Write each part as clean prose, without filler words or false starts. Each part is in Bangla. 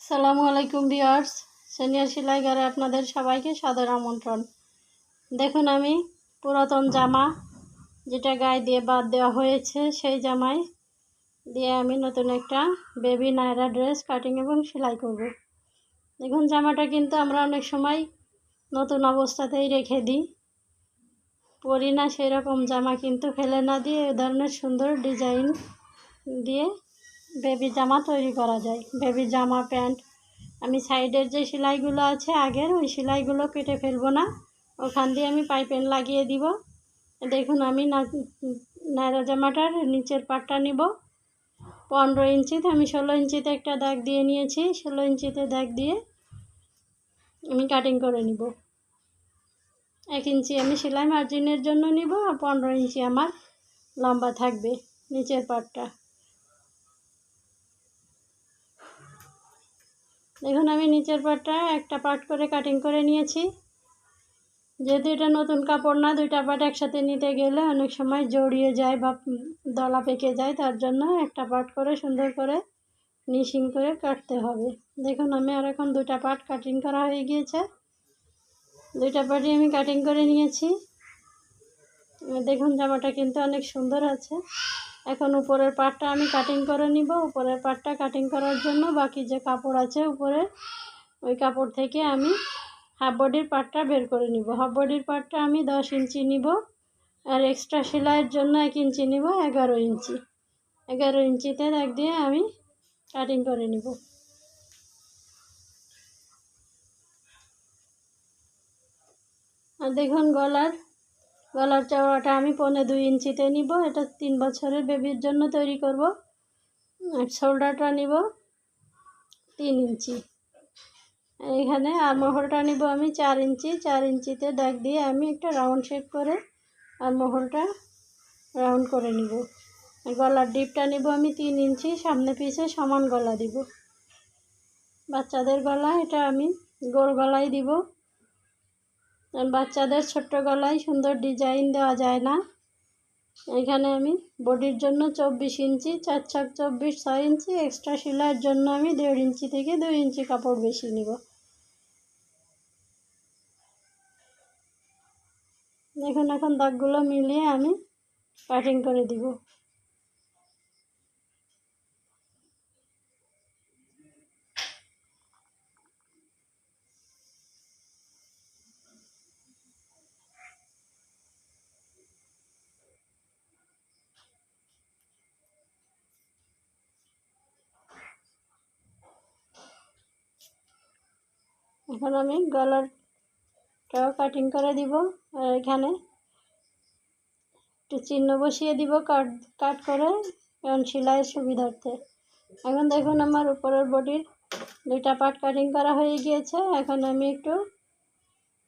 আসসালামু আলাইকুম ভিউয়ার্স, সিনিয়র সেলাই ঘরে আপনাদের সবাইকে সাদর আমন্ত্রণ। দেখুন, আমি পুরাতন জামা যেটা গায়ে দিয়ে বাদ দেওয়া হয়েছে সেই জামাই দিয়ে আমি নতুন একটা বেবি নায়রা ড্রেস কাটিং এবং সেলাই করব। দেখুন, জামাটা কিন্তু আমরা অনেক সময় নতুন অবস্থাতেই রেখে দিই, পরি না। সেই রকম জামা কিন্তু ফেলে না দিয়ে এ ধরনের সুন্দর ডিজাইন দিয়ে বেবি জামা তৈরি করা যায়। বেবি জামা, প্যান্ট। আমি সাইডের যে সেলাইগুলো আছে আগের, ওই সেলাইগুলো কেটে ফেলবো না, ওখান দিয়ে আমি পাইপিং লাগিয়ে দিব। দেখুন, আমি নায়রা জামাটার নিচের পাটটা নিব 15 ইঞ্চিতে। আমি 16 ইঞ্চিতে একটা দাগ দিয়ে নিয়েছি। 16 ইঞ্চিতে দাগ দিয়ে আমি কাটিং করে নিব। 1 ইঞ্চি আমি সেলাই মার্জিনের জন্য নিব, আর 15 ইঞ্চি আমার লম্বা থাকবে নিচের পাটটা। দেখুন, আমি নিচের পাটটা একটা পার্ট করে কাটিং করে নিয়েছি। যেহেতু এটা নতুন কাপড় না, দুইটা পার্ট একসাথে নিতে গেলে অনেক সময় জড়িয়ে যায় বা দলা পেকে যায়, তার জন্য একটা পার্ট করে সুন্দর করে ফিনিশিং করে কাটতে হবে। দেখুন, আমি আর এখন দুইটা পার্ট কাটিং করা হয়ে গিয়েছে। দুইটা পার্টই আমি কাটিং করে নিয়েছি। দেখুন, জামাটা কিন্তু অনেক সুন্দর আছে। এখন উপরের পার্টটা আমি কাটিং করে নিব। উপরের পার্টটা কাটিং করার জন্য বাকি যে কাপড় আছে উপরে, ওই কাপড় থেকে আমি হাফ বডির পার্টটা বের করে নিব। হাফ বডির পার্টটা আমি 10 ইঞ্চি নিব, আর এক্সট্রা সেলাইয়ের জন্য 1 ইঞ্চি নিব, 11 ইঞ্চি। 11 ইঞ্চিতে দাগ দিয়ে আমি কাটিং করে নিব। আর দেখুন, গলার চওড়াটা আমি 1.25 ইঞ্চিতে নিব। এটা 3 বছরের বেবির জন্য তৈরি করব। আর শোল্ডারটা নিব 3 ইঞ্চি। এখানে আর্মহোলটা নিব আমি 4 ইঞ্চি। 4 ইঞ্চিতে দাগ দিয়ে আমি একটা রাউন্ড শেপ করে আর্মহোলটা রাউন্ড করে নিব। গলার ডিপটা নিব আমি 3 ইঞ্চি। সামনে পিছে সমান গলা দিব। বাচ্চাদের গলা এটা আমি গোল গলায় দিব। বাচ্চাদের ছোট্ট গলায় সুন্দর ডিজাইন দেওয়া যায় না। এখানে আমি বডির জন্য 24 ইঞ্চি, 4 ছক 24, 6 ইঞ্চি। এক্সট্রা সেলাইয়ের জন্য আমি 1.5 ইঞ্চি থেকে 2 ইঞ্চি কাপড় বেশি নিব। দেখুন, এখন দাগগুলো মিলিয়ে আমি কাটিং করে দিব। এখন আমি গলারটাও কাটিং করে দিব, আর এখানে একটু চিহ্ন বসিয়ে দিব কাট করে, কারণ সেলাইয়ের সুবিধার্থে। এখন দেখুন, আমার উপরের বডির দুইটা পার্ট কাটিং করা হয়ে গিয়েছে। এখন আমি একটু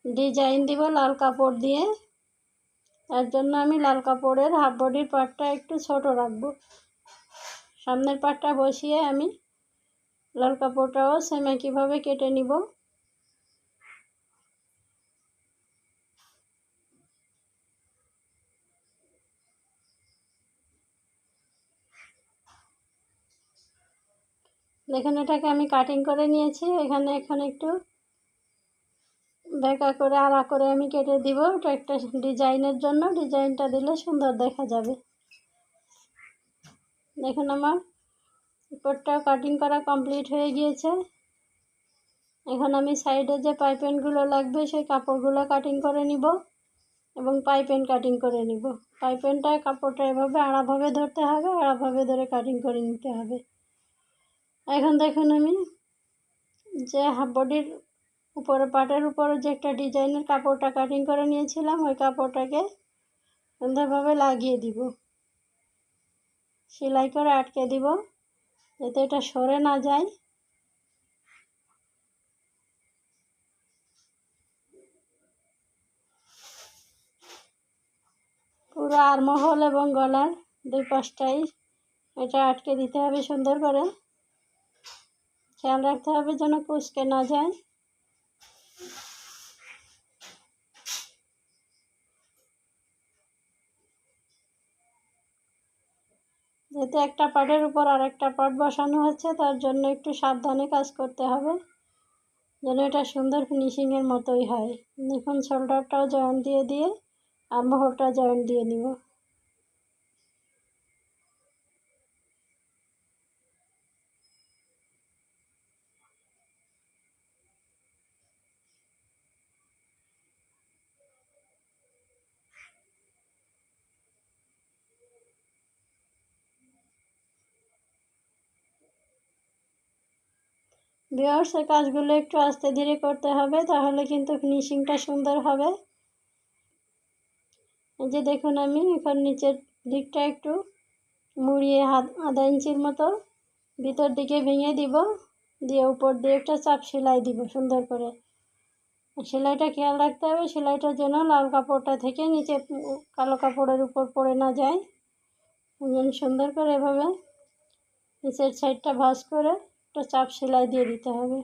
ডিজাইন দিব লাল কাপড় দিয়ে। তার জন্য আমি লাল কাপড়ের হাফ বডির পার্টটা একটু ছোট রাখবো। সামনের পার্টটা বসিয়ে আমি লাল কাপড়টাও সেম একইভাবে কেটে নিব। দেখুন, এটাকে আমি কাটিং করে নিয়েছি। এখানে এখন একটু বেঁকা করে আড়া করে আমি কেটে দিব। ওটা একটা ডিজাইনের জন্য, ডিজাইনটা দিলে সুন্দর দেখা যাবে। দেখুন, আমার উপরটাও কাটিং করা কমপ্লিট হয়ে গিয়েছে। এখন আমি সাইডে যে পাইপিংগুলো লাগবে সেই কাপড়গুলো কাটিং করে নিব এবং পাইপিং কাটিং করে নিব। পাইপিংটা কাপড়টা এভাবে আড়াভাবে ধরতে হবে, আড়াভাবে ধরে কাটিং করে নিতে হবে। এখন দেখুন, আমি যে হাফ বডির উপরে পাটের উপরে যে একটা ডিজাইনের কাপড়টা কাটিং করে নিয়েছিলাম, ওই কাপড়টাকে সুন্দরভাবে লাগিয়ে দিব, সেলাই করে আটকে দিব যাতে এটা সরে না যায়। পুরো আর্মহোল এবং গলার দুই পাশটাই এটা আটকে দিতে হবে সুন্দর করে। খেয়াল রাখতে হবে যেন কুঁচকে না যায়। যেহেতু একটা পার্টের উপর আর একটা পার্ট বসানো হচ্ছে, তার জন্য একটু সাবধানে কাজ করতে হবে যেন এটা সুন্দর ফিনিশিংয়ের মতোই হয়। দেখুন শোল্ডারটাও জয়েন্ট দিয়ে আর্মহোলটা জয়েন্ট দিয়ে নিব। ভিউয়ার্স, এই কাজগুলো একটু আস্তে ধীরে করতে হবে, তাহলে কিন্তু ফিনিশিংটা সুন্দর হবে। এই যে দেখুন আমি এখন নিচের দিকটা একটু মুড়িয়ে আধা ইঞ্চির মতো ভিতর দিকে ভেঙে দিব, দিয়ে উপর দিয়ে একটা চাপ সেলাই দিব সুন্দর করে। সেলাইটা খেয়াল রাখতে হবে, সেলাইটা যেন লাল কাপড়টা থেকে নিচে কালো কাপড়ের উপর পড়ে না যায়। সুন্দর করে এভাবে নিচের সাইডটা ভাঁজ করে একটা চাপ সেলাই দিয়ে দিতে হবে।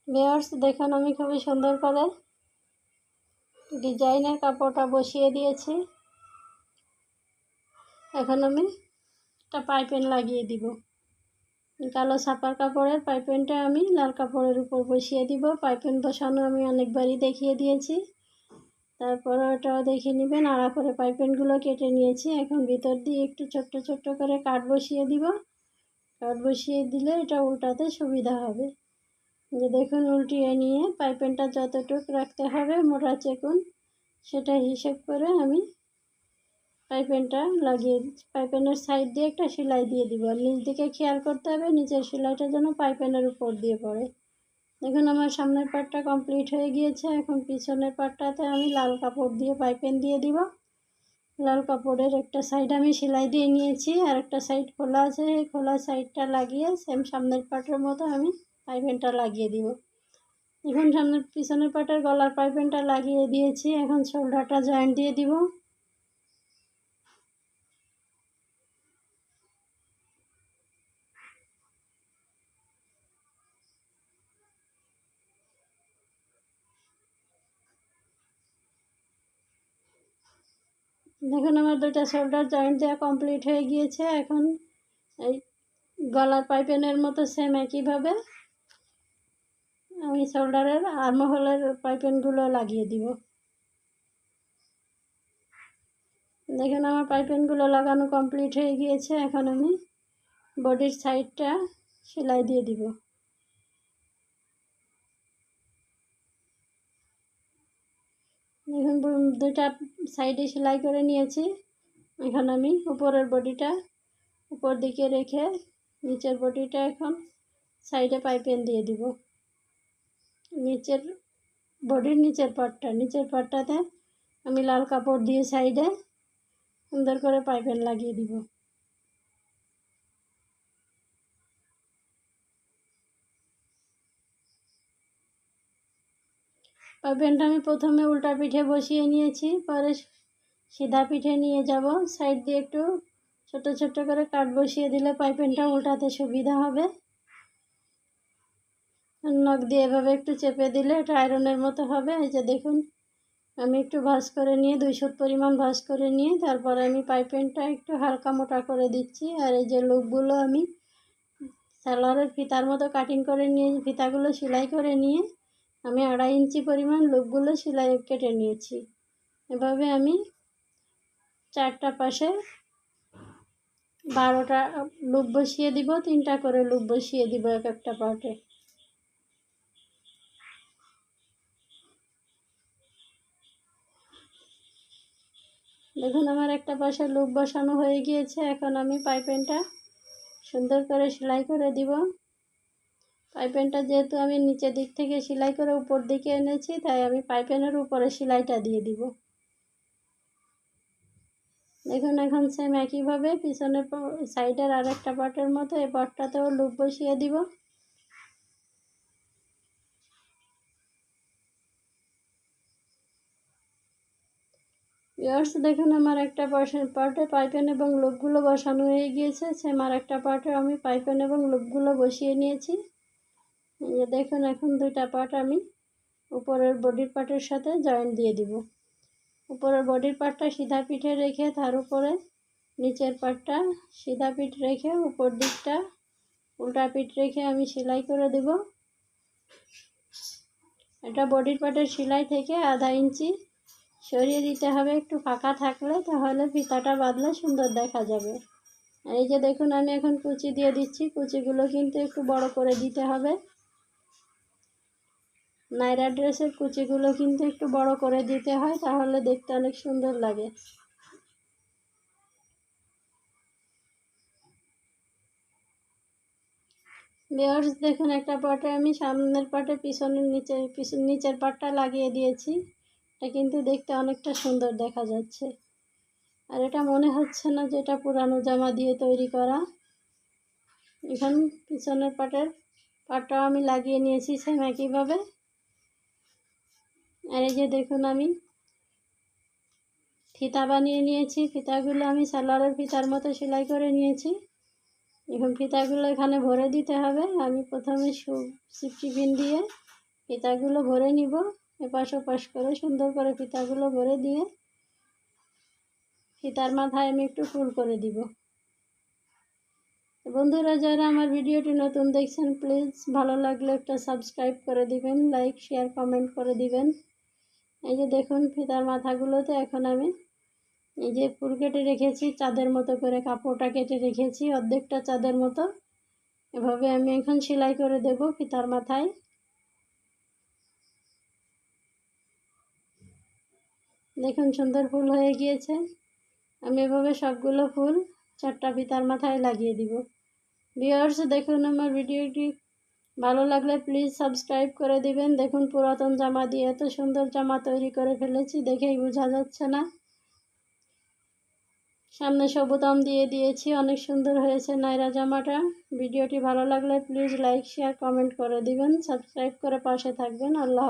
ভিউয়ার্স, দেখুন আমি খুবই সুন্দর করে ডিজাইনের কাপড়টা বসিয়ে দিয়েছি। এখন আমি একটা পাইপিং লাগিয়ে দিব। কালো ছাপার কাপড়ের পাইপিংটা আমি লাল কাপড়ের উপর বসিয়ে দিব। পাইপিং বসানো আমি অনেকবারই দেখিয়ে দিয়েছি, তারপরে ওটাও দেখে নেবেন। আড়া করে পাইপিংগুলো কেটে নিয়েছি। এখন ভিতর দিয়ে একটু ছোট্ট ছোট্ট করে কাট বসিয়ে দিব। কাট বসিয়ে দিলে এটা উল্টাতে সুবিধা হবে। যে দেখুন উল্টিয়ে নিয়ে পাইপিংটা যতটুকু রাখতে হবে মোটা চেকুন, সেটা হিসেব করে আমি পাইপিংটা লাগিয়ে পাইপিংয়ের সাইড দিয়ে একটা সেলাই দিয়ে দিব। আর নিচ দিকে খেয়াল করতে হবে নিচের সেলাইটা যেন পাইপিংয়ের উপর দিয়ে পড়ে। দেখুন আমার সামনের পার্টটা কমপ্লিট হয়ে গিয়েছে। এখন পিছনের পার্টটাতে আমি লাল কাপড় দিয়ে পাইপিং দিয়ে দিব। লাল কাপড়ের একটা সাইড আমি সেলাই দিয়ে নিয়েছি, আর একটা সাইড খোলা আছে। এই খোলা সাইডটা লাগিয়ে সেম সামনের পার্টের মতো আমি পাইপিংটা লাগিয়ে দিব। এখন সামনের পিছনের পার্টের গলার পাইপিংটা লাগিয়ে দিয়েছি। এখন শোল্ডারটা জয়েন্ট দিয়ে দিব। দেখুন আমার দুইটা শোল্ডার জয়েন্ট দেওয়া কমপ্লিট হয়ে গিয়েছে। এখন এই গলার পাইপিংয়ের মতো সেম একইভাবে আমি শোল্ডারের আর্মহোলের পাইপিংগুলো লাগিয়ে দিব। দেখুন আমার পাইপিংগুলো লাগানো কমপ্লিট হয়ে গিয়েছে। এখন আমি বডির সাইডটা সেলাই দিয়ে দিব। এখন দুইটা সাইডে সেলাই করে নিয়েছি। এখন আমি উপরের বডিটা উপর দিকে রেখে নিচের বডিটা এখন সাইডে পাইপিং দিয়ে দিব। বডির নিচের পার্টটাতে আমি লাল কাপড় দিয়ে সাইডে সুন্দর করে পাইপিং লাগিয়ে দিব। পাইপিংটা আমি প্রথমে উল্টা পিঠে বসিয়ে নিয়েছি, পরে সিধা পিঠে নিয়ে যাব। সাইড দিয়ে একটু ছোট ছোট করে কাট বসিয়ে দিলে পাইপিংটা উল্টাতে সুবিধা হবে। নখ দিয়ে এভাবে একটু চেপে দিলে এটা আয়রনের মতো হবে। এই যে দেখুন আমি একটু ভাঁজ করে নিয়ে 200 পরিমাণ ভাঁজ করে নিয়ে তারপরে আমি পাইপিংটা একটু হালকা মোটা করে দিচ্ছি। আর এই যে লুপগুলো আমি সালোয়ারের ফিতার মতো কাটিং করে নিয়ে ফিতাগুলো সেলাই করে নিয়ে আমি 2.5 ইঞ্চি পরিমাণ লুপগুলো সেলাই কেটে নিয়েছি। এভাবে আমি চারটা পাশে 12টা লুপ বসিয়ে দিব, 3টা করে লুপ বসিয়ে দিব এক একটা পার্টে। দেখুন আমার একটা পাশে লুপ বসানো হয়ে গিয়েছে। এখন আমি পাইপিংটা সুন্দর করে সেলাই করে দিব। পাইপিংটা যেহেতু আমি নিচের দিক থেকে সেলাই করে উপর দিকে এনেছি, তাই আমি পাইপিংয়ের উপরে সেলাইটা দিয়ে দিব। দেখুন এখন সেম একইভাবে পিছনের সাইডের আর একটা পার্টের মতো এই পার্টটাতেও লুপ বসিয়ে দিব। ভিউয়ার্স দেখুন আমার একটা পার্টে পাইপিং এবং লুপগুলো বসানো হয়ে গিয়েছে। সেম আর একটা পার্টে আমি পাইপিং এবং লুপগুলো বসিয়ে নিয়েছি। এই যে দেখুন এখন দুইটা পার্ট আমি উপরের বডির পার্টের সাথে জয়েন্ট দিয়ে দিব। উপরের বডির পার্টটা সিধা পিঠে রেখে তার উপরে নিচের পার্টটা সিধা পিঠ রেখে উপর দিকটা উল্টা পিঠ রেখে আমি সেলাই করে দেব। এটা বডির পার্টের সেলাই থেকে আধা ইঞ্চি সরিয়ে দিতে হবে, একটু ফাঁকা থাকলে, তাহলে ফিতাটা বাঁধলে সুন্দর দেখা যাবে। এই যে দেখুন আমি এখন কুচি দিয়ে দিচ্ছি। কুচিগুলো কিন্তু একটু বড় করে দিতে হবে। নাইরা ড্রেসের কুচিগুলো কিন্তু একটু বড় করে দিতে হয়, তাহলে দেখতে অনেক সুন্দর লাগে। ভিউয়ার্স দেখুন একটা পার্টে আমি সামনের পার্টে নিচের পার্টটা লাগিয়ে দিয়েছি। এটা কিন্তু দেখতে অনেকটা সুন্দর দেখা যাচ্ছে, আর এটা মনে হচ্ছে না যে এটা পুরানো জামা দিয়ে তৈরি করা। এখন পিছনের পার্টটাও আমি লাগিয়ে নিয়েছি সেম একইভাবে। আর এই যে দেখুন আমি ফিতা বানিয়ে নিয়েছি। ফিতাগুলো আমি সালোয়ারের ফিতার মতো সেলাই করে নিয়েছি। এখন ফিতাগুলো এখানে ভরে দিতে হবে। আমি প্রথমে সিফটি পিন দিয়ে ফিতাগুলো ভরে নিব, এপাশ ওপাশ করে সুন্দর করে ফিতাগুলো ভরে দিয়ে ফিতার মাথায় আমি একটু ফুল করে দিব। বন্ধুরা যারা আমার ভিডিওটি নতুন দেখছেন প্লিজ ভালো লাগলে একটা সাবস্ক্রাইব করে দিবেন, লাইক শেয়ার কমেন্ট করে দিবেন। এই যে দেখুন ফিতার মাথাগুলোতে এখন আমি এই যে ফুল কেটে রেখেছি, চাঁদের মতো করে কাপড়টা কেটে রেখেছি অর্ধেকটা চাঁদের মতো। এভাবে আমি এখন সেলাই করে দেব ফিতার মাথায়। দেখুন সুন্দর ফুল হয়ে গিয়েছে। আমি এভাবে সবগুলো ফুল 4টা ফিতার মাথায় লাগিয়ে দিব। ভিউয়ার্স দেখুন আমার ভিডিওটি ভালো লাগলে প্লিজ সাবস্ক্রাইব করে দিবেন। দেখুন পুরাতন জামা দিয়ে এত সুন্দর জামা তৈরি করে ফেলেছি, দেখেই বোঝা যাচ্ছে না। সামনে বোতাম দিয়ে দিয়েছি, অনেক সুন্দর হয়েছে নাইরা জামাটা। ভিডিওটি ভালো লাগলে প্লিজ লাইক শেয়ার কমেন্ট করে দিবেন, সাবস্ক্রাইব করে পাশে থাকবেন। আল্লাহ।